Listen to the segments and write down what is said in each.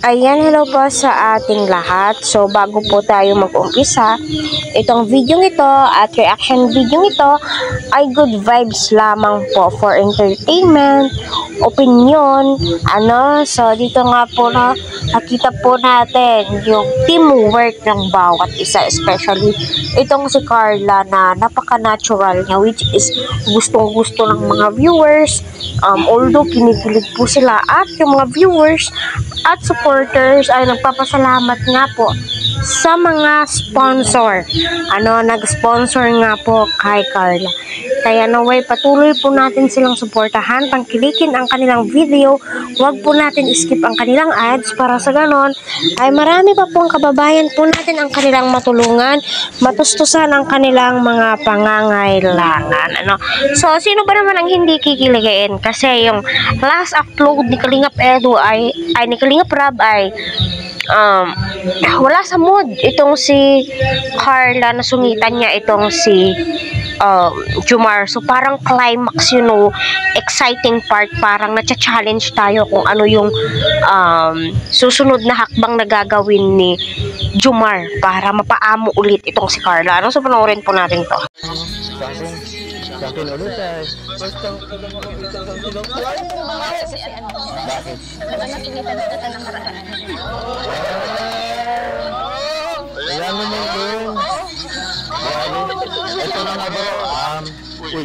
Ayan, hello po sa ating lahat. So, bago po tayo mag-umpisa, itong video ito at reaction video ito ay good vibes lamang po for entertainment, opinion, So, dito nga po na nakita po natin yung teamwork ng bawat isa, especially itong si Carla na napaka-natural niya, which is gustong-gusto ng mga viewers. Although kinikilig po sila at yung mga viewers at supporters ay nagpapasalamat nga po sa mga sponsor. Nag-sponsor nga po kay Carla. Kaya naway patuloy po natin silang suportahan, tangkilikin ang kanilang video. Huwag po natin skip ang kanilang ads para sa ganon ay marami pa pong kababayan po natin ang kanilang matulungan, matustusan ang kanilang mga pangangailangan. So, sino ba naman ang hindi kikiligin? Kasi yung last upload ni Kalingap Edu ay ni Kalingap Rab ay wala sa mood itong si Carla na sungitan niya itong si Jomar. So parang climax, exciting part, parang na-challenge tayo kung ano yung susunod na hakbang na gagawin ni Jomar para mapaamo ulit itong si Carla. So panoorin po natin to. Sakin ulit ay first time ko lang makakita sa tulong. Bakit? Nakikita na kita ng karaan. Ayan mo mo din. Ito na nga bro. Uy.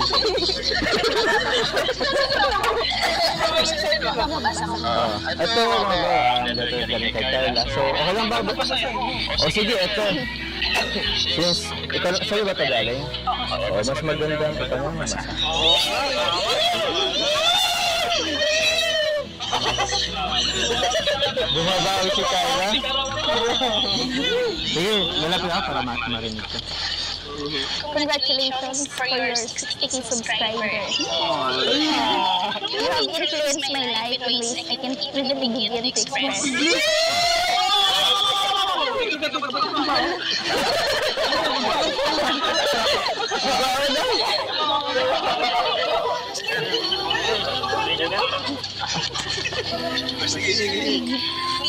Ito mga bro. Dito yung galing kay Carla. So, okay lang ba? O sige, ito. Since, sa'yo ba ito galing? O, mas magandang ito mo. Bumabawi si Carla. Sige, lalapit ako para marinig ko. Congratulations for your 60k subscribers. You have influenced my life in ways I can't even begin to express.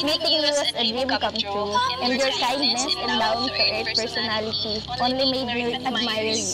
Meeting you was a dream come true, and your kindness and down-to-earth personality only made me admire you.